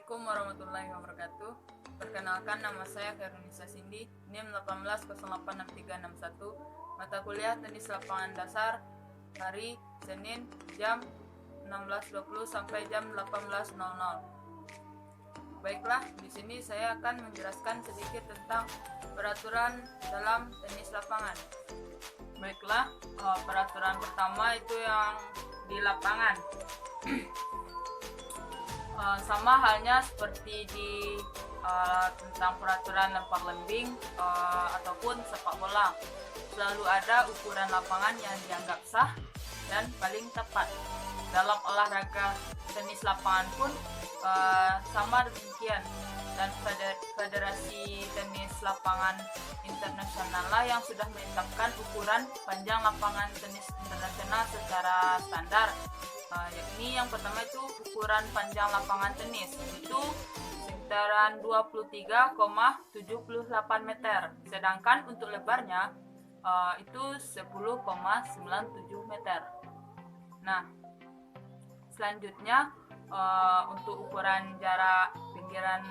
Assalamualaikum warahmatullahi wabarakatuh. Perkenalkan, nama saya Khairunisa Cindy, NIM 18086361, mata kuliah tenis lapangan dasar, hari Senin jam 16.20 sampai jam 18.00. Baiklah, di sini saya akan menjelaskan sedikit tentang peraturan dalam tenis lapangan. Baiklah, peraturan pertama itu yang di lapangan. Sama halnya seperti di tentang peraturan lempar lembing ataupun sepak bola, selalu ada ukuran lapangan yang dianggap sah dan paling tepat. Dalam olahraga tenis lapangan pun sama demikian, dan Federasi Tenis Lapangan Internasional lah yang sudah menetapkan ukuran panjang lapangan tenis internasional secara standar. Yakni yang pertama itu ukuran panjang lapangan tenis itu sekitaran 23,78 meter, sedangkan untuk lebarnya itu 10,97 meter. Nah, selanjutnya untuk ukuran jarak pinggiran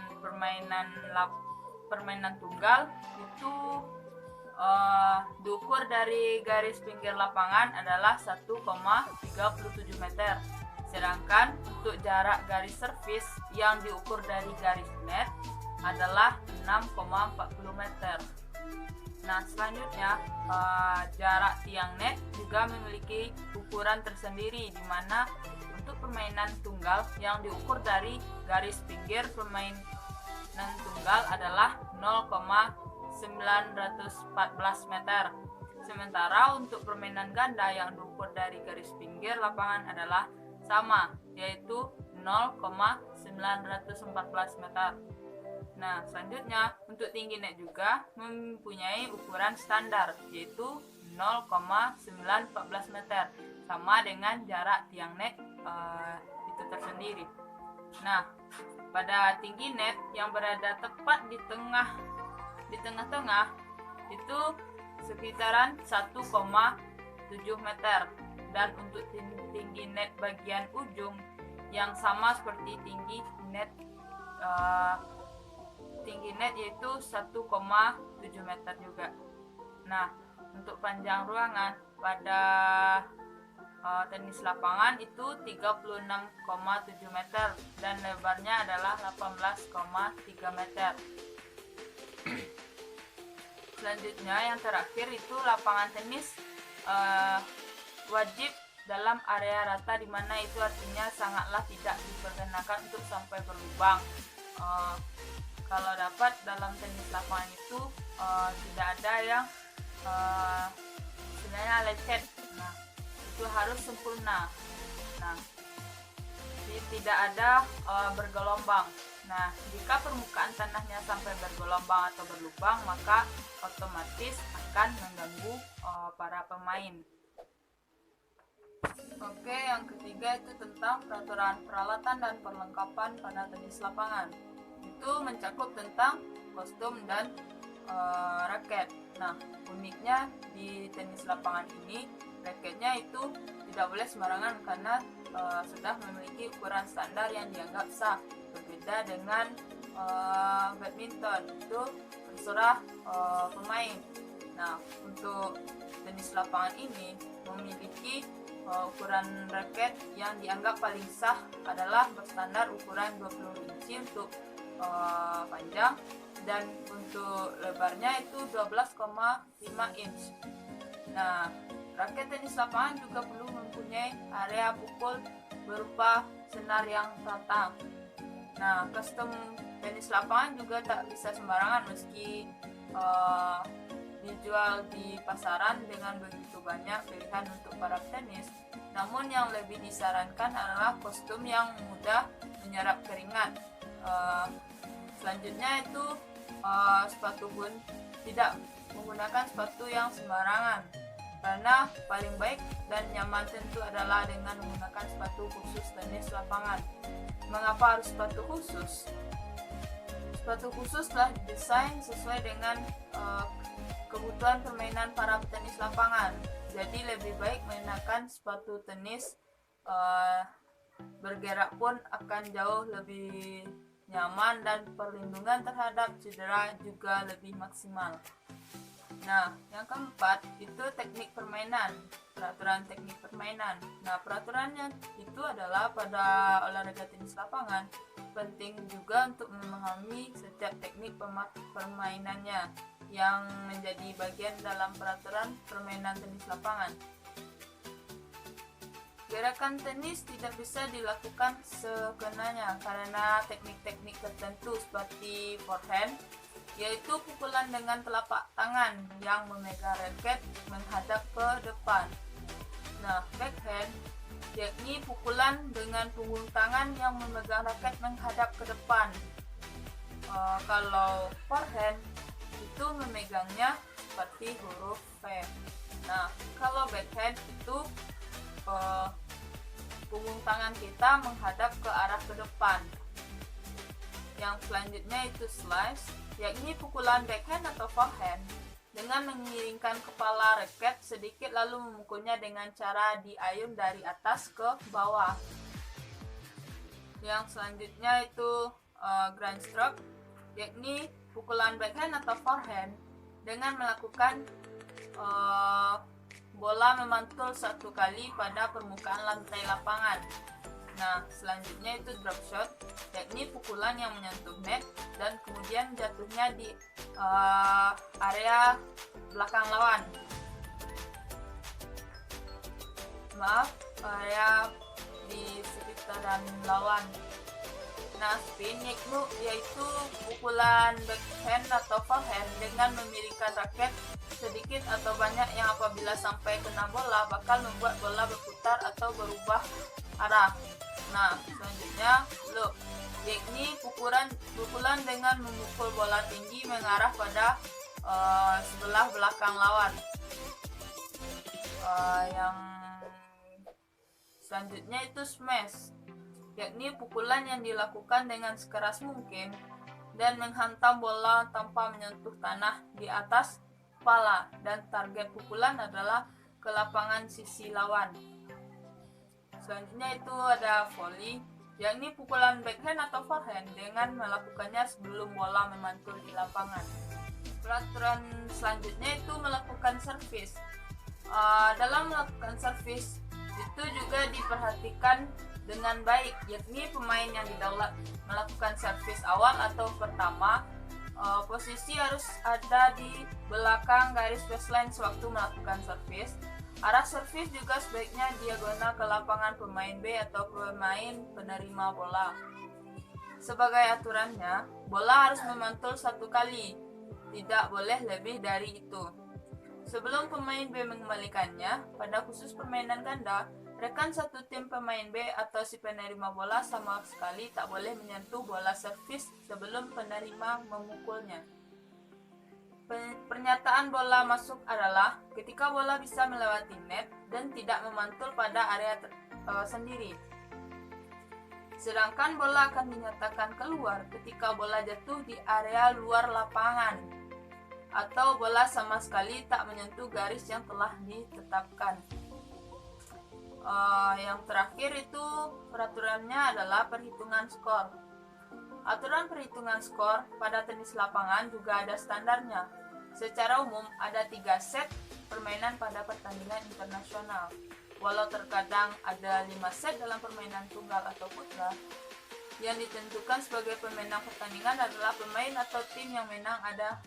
permainan tunggal itu diukur dari garis pinggir lapangan adalah 1,37 meter. Sedangkan untuk jarak garis servis yang diukur dari garis net adalah 6,40 meter. Nah, selanjutnya jarak tiang net juga memiliki ukuran tersendiri, di mana untuk permainan tunggal yang diukur dari garis pinggir permainan tunggal adalah 0,914 meter. Sementara untuk permainan ganda yang diukur dari garis pinggir lapangan adalah sama, yaitu 0,914 meter. Nah, selanjutnya untuk tinggi net juga mempunyai ukuran standar, yaitu 0,914 meter, sama dengan jarak tiang net itu tersendiri. Nah, pada tinggi net yang berada tepat di tengah-tengah itu sekitaran 1,7 meter, dan untuk tinggi net bagian ujung yang sama seperti tinggi net yaitu 1,7 meter juga. Nah, untuk panjang ruangan pada tenis lapangan itu 36,7 meter dan lebarnya adalah 18,3 meter. Selanjutnya yang terakhir itu lapangan tenis wajib dalam area rata, di mana itu artinya sangatlah tidak diperkenakan untuk sampai berlubang. Kalau dapat dalam tenis lapangan itu tidak ada yang sebenarnya lecet. Nah, itu harus sempurna. Nah, tidak ada bergelombang. Nah, jika permukaan tanahnya sampai bergelombang atau berlubang, maka otomatis akan mengganggu para pemain. Oke, yang ketiga itu tentang peraturan peralatan dan perlengkapan pada tenis lapangan. Itu mencakup tentang kostum dan raket. Nah, uniknya di tenis lapangan ini, raketnya itu tidak boleh sembarangan karena sudah memiliki ukuran standar yang dianggap sah. Berbeda dengan badminton, itu terserah pemain. Nah, untuk tenis lapangan ini memiliki ukuran raket yang dianggap paling sah adalah berstandar ukuran 20 inci untuk panjang, dan untuk lebarnya itu 12,5 inch. Nah, raket tenis lapangan juga perlu mempunyai area pukul berupa senar yang rata. Nah, kostum tenis lapangan juga tak bisa sembarangan, meski dijual di pasaran dengan begitu banyak pilihan untuk para tenis. Namun yang lebih disarankan adalah kostum yang mudah menyerap keringat. Selanjutnya itu sepatu pun tidak menggunakan sepatu yang sembarangan, karena paling baik dan nyaman tentu adalah dengan menggunakan sepatu khusus tenis lapangan. Mengapa harus sepatu khusus? Sepatu khusus telah didesain sesuai dengan kebutuhan permainan para petenis lapangan. Jadi lebih baik mengenakan sepatu tenis bergerak pun akan jauh lebih nyaman, dan perlindungan terhadap cedera juga lebih maksimal. Nah, yang keempat itu teknik permainan, peraturan teknik permainan. Nah, peraturannya itu adalah pada olahraga tenis lapangan, penting juga untuk memahami setiap teknik permainannya yang menjadi bagian dalam peraturan permainan tenis lapangan. Gerakan tenis tidak bisa dilakukan sekenanya karena teknik-teknik tertentu seperti forehand, yaitu pukulan dengan telapak tangan yang memegang raket menghadap ke depan. Nah, backhand yakni pukulan dengan punggung tangan yang memegang raket menghadap ke depan. Kalau forehand itu memegangnya seperti huruf V. Nah, kalau backhand itu punggung tangan kita menghadap ke arah ke depan. Yang selanjutnya itu slice, yakni pukulan backhand atau forehand dengan mengiringkan kepala raket sedikit lalu memukulnya dengan cara diayun dari atas ke bawah. Yang selanjutnya itu grand stroke, yakni pukulan backhand atau forehand dengan melakukan bola memantul satu kali pada permukaan lantai lapangan. Nah, selanjutnya itu drop shot, yakni pukulan yang menyentuh net dan kemudian jatuhnya di area belakang lawan. Area di sekitaran lawan. Nah, spin yaitu pukulan backhand atau forehand dengan memiringkan raket sedikit atau banyak yang apabila sampai kena bola bakal membuat bola berputar atau berubah arah. Nah, selanjutnya loop, yakni pukulan dengan memukul bola tinggi mengarah pada sebelah belakang lawan. Yang selanjutnya itu smash, yakni pukulan yang dilakukan dengan sekeras mungkin dan menghantam bola tanpa menyentuh tanah di atas kepala, dan target pukulan adalah ke lapangan sisi lawan. Selanjutnya itu ada volley, yakni pukulan backhand atau forehand dengan melakukannya sebelum bola memantul di lapangan. Peraturan selanjutnya itu melakukan servis. Dalam melakukan servis itu juga diperhatikan dengan baik, yakni pemain yang didaulat melakukan servis awal atau pertama, posisi harus ada di belakang garis baseline sewaktu melakukan servis. Arah servis juga sebaiknya diagonal ke lapangan pemain B atau pemain penerima bola. Sebagai aturannya, bola harus memantul satu kali, tidak boleh lebih dari itu. Sebelum pemain B mengembalikannya, pada khusus permainan ganda, rekan satu tim pemain B atau si penerima bola sama sekali tak boleh menyentuh bola servis sebelum penerima memukulnya. Pernyataan bola masuk adalah ketika bola bisa melewati net dan tidak memantul pada area sendiri. Sedangkan bola akan dinyatakan keluar ketika bola jatuh di area luar lapangan atau bola sama sekali tak menyentuh garis yang telah ditetapkan. Yang terakhir itu peraturannya adalah perhitungan skor. Aturan perhitungan skor pada tenis lapangan juga ada standarnya. Secara umum ada 3 set permainan pada pertandingan internasional. Walau terkadang ada 5 set dalam permainan tunggal atau putra, yang ditentukan sebagai pemenang pertandingan adalah pemain atau tim yang menang ada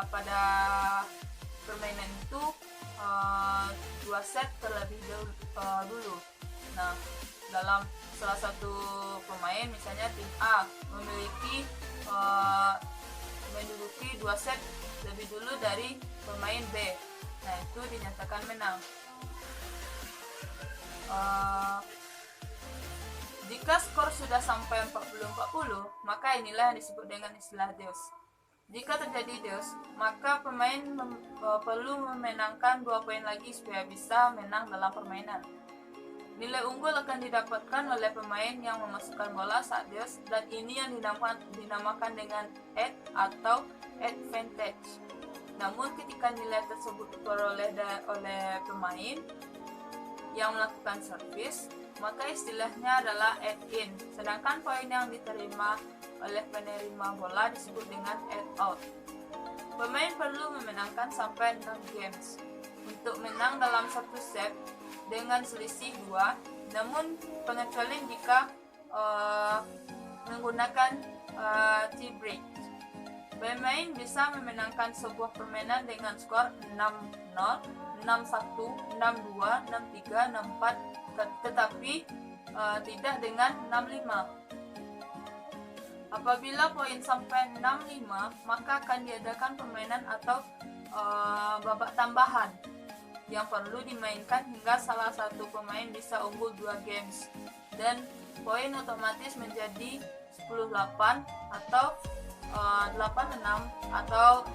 pada permainan itu 2 set terlebih dulu. Nah, dalam salah satu pemain, misalnya tim A menduduki 2 set lebih dulu dari pemain B, nah itu dinyatakan menang. Jika skor sudah sampai 40-40, maka inilah yang disebut dengan istilah deus. Jika terjadi deus, maka pemain perlu memenangkan 2 poin lagi supaya bisa menang dalam permainan. Nilai unggul akan didapatkan oleh pemain yang memasukkan bola saat deus, dan ini yang dinamakan dengan edge atau advantage. Namun ketika nilai tersebut diperoleh oleh pemain yang melakukan servis, maka istilahnya adalah add-in. Sedangkan poin yang diterima oleh penerima bola disebut dengan head out. Pemain perlu memenangkan sampai 6 games untuk menang dalam satu set dengan selisih 2, namun pengecualian jika menggunakan tie break. Pemain bisa memenangkan sebuah permainan dengan skor 6-0, 6-1, 6-2, 6-3, 6-4, tetapi tidak dengan 6-5. Apabila poin sampai 6-5, maka akan diadakan permainan atau babak tambahan yang perlu dimainkan hingga salah satu pemain bisa unggul 2 games dan poin otomatis menjadi 10-8 atau 8-6 atau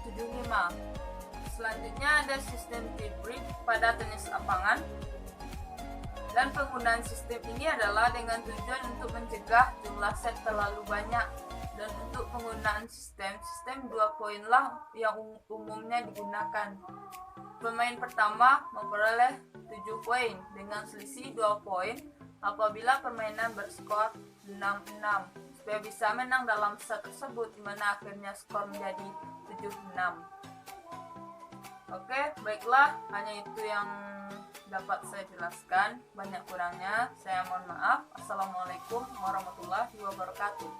7-5. Selanjutnya ada sistem tie break pada tenis lapangan. Dan penggunaan sistem ini adalah dengan tujuan untuk mencegah jumlah set terlalu banyak. Dan untuk penggunaan sistem 2 poin lah yang umumnya digunakan. Pemain pertama memperoleh 7 poin dengan selisih 2 poin apabila permainan berskor 6-6 supaya bisa menang dalam set tersebut, di mana akhirnya skor menjadi 7-6. Oke, baiklah, hanya itu yang dapat saya jelaskan. Banyak kurangnya saya mohon maaf. Assalamualaikum warahmatullahi wabarakatuh.